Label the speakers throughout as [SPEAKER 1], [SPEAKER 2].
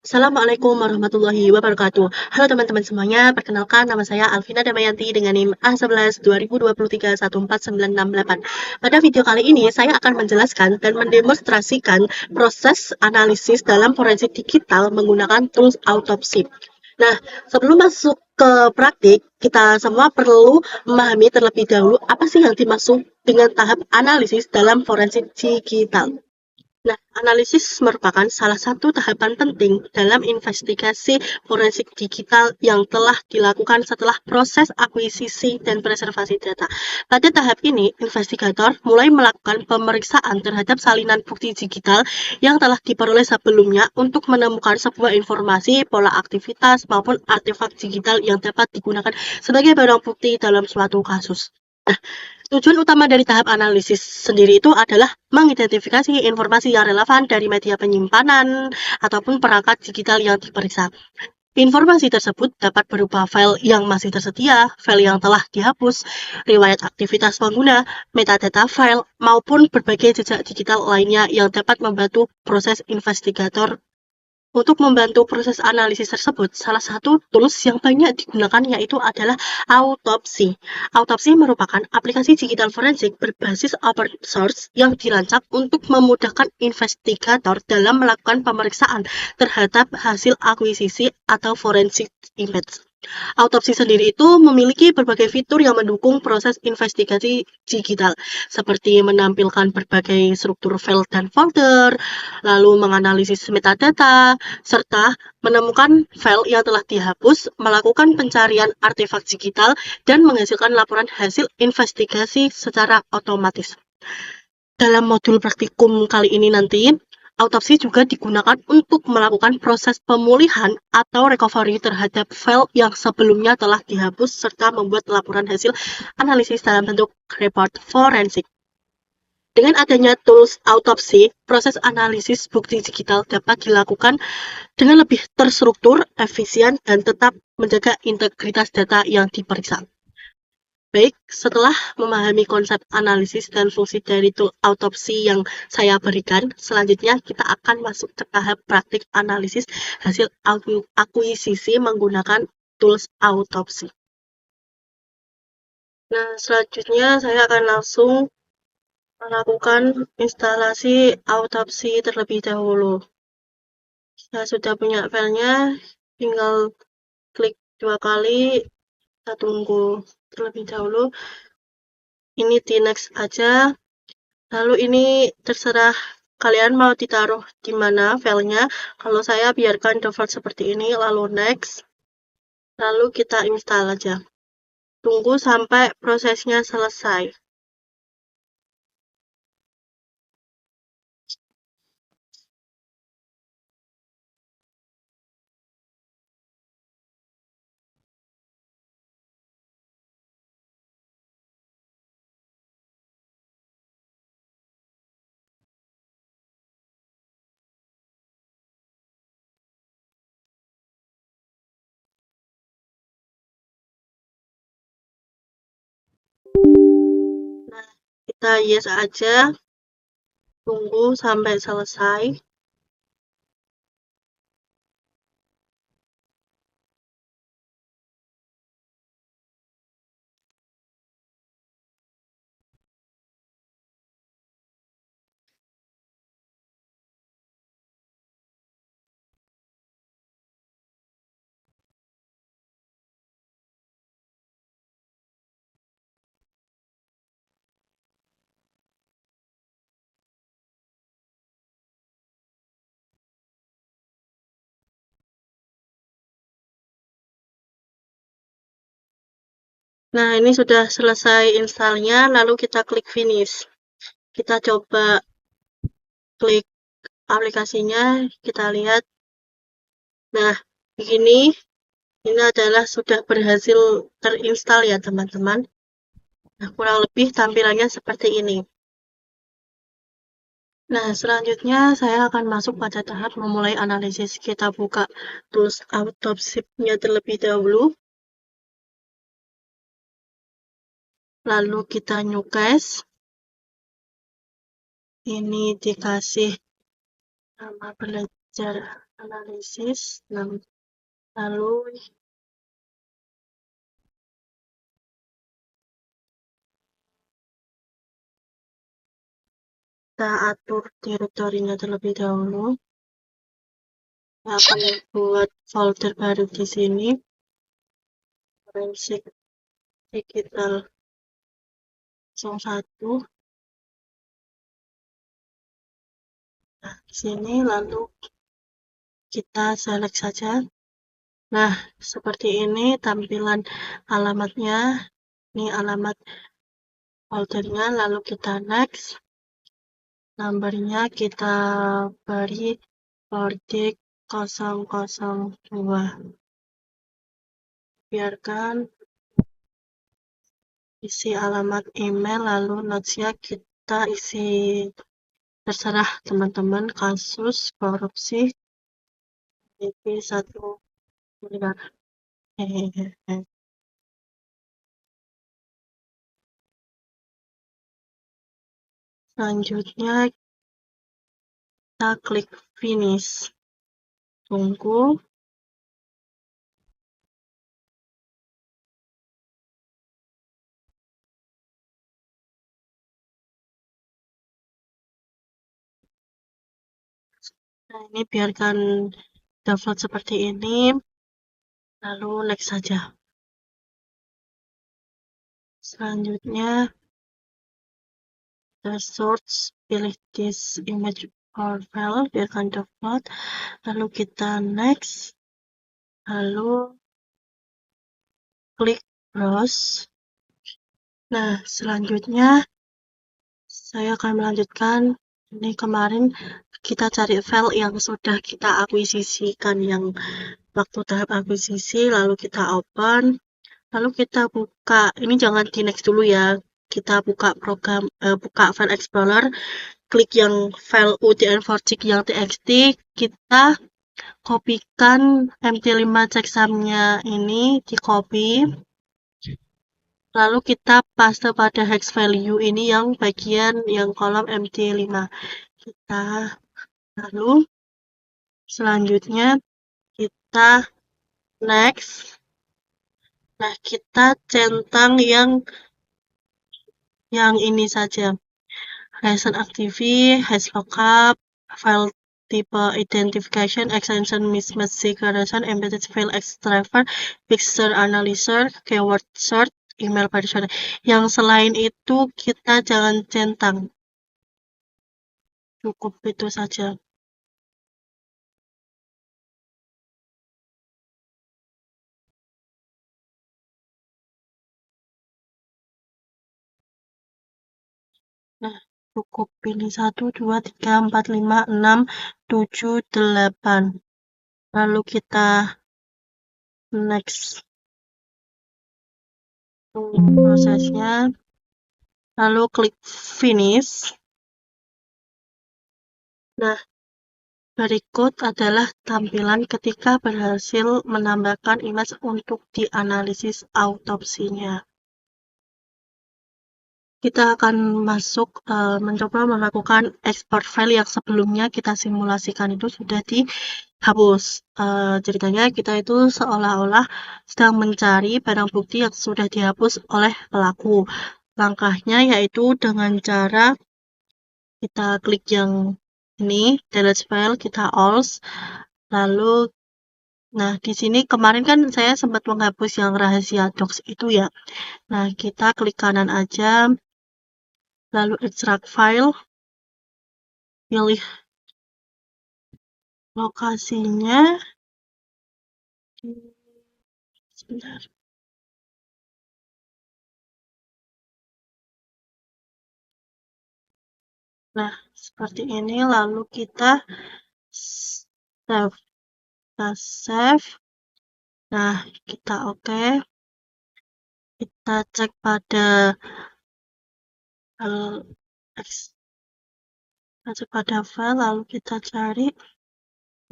[SPEAKER 1] Assalamualaikum warahmatullahi wabarakatuh. Halo teman-teman semuanya, perkenalkan nama saya Alvina Damayanti dengan NIM A11 2023 14968. Pada video kali ini saya akan menjelaskan dan mendemonstrasikan proses analisis dalam forensik digital menggunakan tools autopsi. Nah, sebelum masuk ke praktik, kita semua perlu memahami terlebih dahulu apa sih yang dimaksud dengan tahap analisis dalam forensik digital. Nah, analisis merupakan salah satu tahapan penting dalam investigasi forensik digital yang telah dilakukan setelah proses akuisisi dan preservasi data. Pada tahap ini, investigator mulai melakukan pemeriksaan terhadap salinan bukti digital yang telah diperoleh sebelumnya untuk menemukan sebuah informasi, pola aktivitas, maupun artefak digital yang dapat digunakan sebagai barang bukti dalam suatu kasus. Nah, tujuan utama dari tahap analisis sendiri itu adalah mengidentifikasi informasi yang relevan dari media penyimpanan ataupun perangkat digital yang diperiksa. Informasi tersebut dapat berupa file yang masih tersedia, file yang telah dihapus, riwayat aktivitas pengguna, metadata file, maupun berbagai jejak digital lainnya yang dapat membantu proses investigator. Untuk membantu proses analisis tersebut, salah satu tools yang banyak digunakan yaitu adalah autopsi. Autopsi merupakan aplikasi digital forensik berbasis open source yang dirancang untuk memudahkan investigator dalam melakukan pemeriksaan terhadap hasil akuisisi atau forensic image. Autopsi sendiri itu memiliki berbagai fitur yang mendukung proses investigasi digital, seperti menampilkan berbagai struktur file dan folder, lalu menganalisis metadata, serta menemukan file yang telah dihapus, melakukan pencarian artefak digital, dan menghasilkan laporan hasil investigasi secara otomatis. Dalam modul praktikum kali ini nanti, autopsi juga digunakan untuk melakukan proses pemulihan atau recovery terhadap file yang sebelumnya telah dihapus serta membuat laporan hasil analisis dalam bentuk report forensik. Dengan adanya tools autopsi, proses analisis bukti digital dapat dilakukan dengan lebih terstruktur, efisien, dan tetap menjaga integritas data yang diperiksa. Baik, setelah memahami konsep analisis dan fungsi dari tool autopsi yang saya berikan, selanjutnya kita akan masuk ke tahap praktik analisis hasil akuisisi menggunakan tools autopsi. Nah, selanjutnya saya akan langsung melakukan instalasi autopsi terlebih dahulu. Saya sudah punya filenya, tinggal klik 2 kali, kita tunggu terlebih dahulu. Ini di next aja. Lalu ini terserah kalian mau ditaruh di mana filenya. Kalau saya biarkan default seperti ini, lalu next. Lalu kita install aja. Tunggu sampai prosesnya selesai. Nah, kita yes aja. Tunggu sampai selesai. Nah, ini sudah selesai installnya, lalu kita klik finish. Kita coba klik aplikasinya, kita lihat. Nah, begini, ini adalah sudah berhasil terinstall ya teman-teman. Nah, kurang lebih tampilannya seperti ini. Nah, selanjutnya saya akan masuk pada tahap memulai analisis. Kita buka tools autopsi-nya terlebih dahulu. Lalu kita new case. Ini dikasih nama belajar analisis, lalu kita atur teritorinya terlebih dahulu. Saya akan buat folder baru di sini, forensik digital 01. Nah, di sini lalu kita select saja. Nah, seperti ini tampilan alamatnya. Ini alamat foldernya, lalu kita next. Nomornya kita beri Nordic 002. Biarkan isi alamat email, lalu notes-nya kita isi terserah teman-teman, kasus korupsi BP 1 miliar. Selanjutnya kita klik finish. Tunggu. Nah, ini biarkan download seperti ini, lalu next saja. Selanjutnya kita search, pilih this image or file, biarkan download, lalu kita next, lalu klik browse. Nah, selanjutnya saya akan melanjutkan. Ini kemarin kita cari file yang sudah kita akuisisikan, yang waktu tahap akuisisi, lalu kita open, lalu kita buka. Ini jangan di next dulu ya, kita buka program, buka file explorer, klik yang file UTN-4 yang txt, kita kopikan mt5 checksum-nya ini, di copy, lalu kita paste pada hex value ini yang bagian yang kolom mt5 kita. Lalu selanjutnya kita next. Nah, kita centang yang ini saja, recent activity, hash lookup, file type identification, extension mismatch declaration, embedded file extraver, picture analyzer, keyword search, email partition. Yang selain itu kita jangan centang, cukup itu saja. Nah, cukup pilih 1, 2, 3, 4, 5, 6, 7, 8. Lalu kita next. Tunggu prosesnya. Lalu klik finish. Nah, berikut adalah tampilan ketika berhasil menambahkan image untuk dianalisis autopsinya. Kita akan masuk mencoba melakukan export file yang sebelumnya kita simulasikan itu sudah dihapus. Ceritanya kita itu seolah-olah sedang mencari barang bukti yang sudah dihapus oleh pelaku. Langkahnya yaitu dengan cara kita klik yang ini, delete file, kita alt, lalu nah di sini kemarin kan saya sempat menghapus yang rahasia docs itu ya. Nah, kita klik kanan aja, lalu extract file, pilih lokasinya, sebentar. Nah, seperti ini, lalu kita save. Kita save. Nah, kita oke. Kita cek pada file, lalu kita cari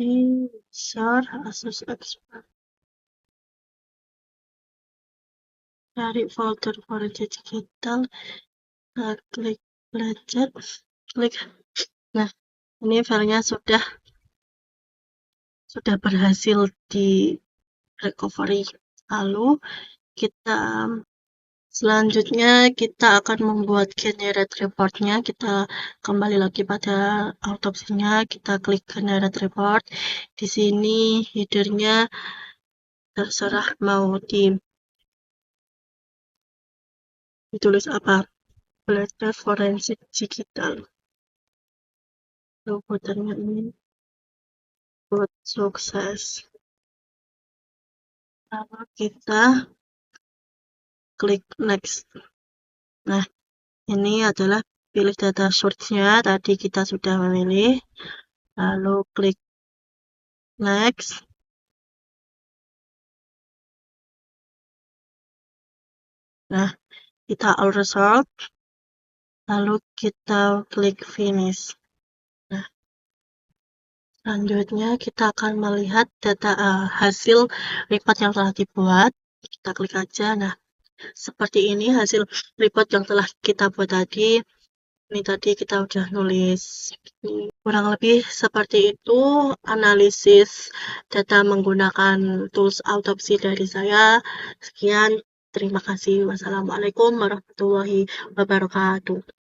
[SPEAKER 1] di user Asus Expert. Cari folder forensik digital, kita klik belajar, klik. Nah, ini filenya sudah sudah berhasil di recovery. Lalu kita selanjutnya kita akan membuat generate report-nya. Kita kembali lagi pada autopsinya, kita klik generate report. Di sini header-nya terserah mau ditulis apa. Belajar forensik digital. Roboternya ini buat sukses. Lalu kita klik next. Nah, ini adalah pilih data source-nya. Tadi kita sudah memilih. Lalu klik next. Nah, kita all result. Lalu kita klik finish. Nah, selanjutnya kita akan melihat data hasil report yang telah dibuat. Kita klik aja. Nah, seperti ini hasil report yang telah kita buat tadi. Ini tadi kita udah nulis. Kurang lebih seperti itu analisis data menggunakan tools autopsi dari saya. Sekian, terima kasih. Wassalamualaikum warahmatullahi wabarakatuh.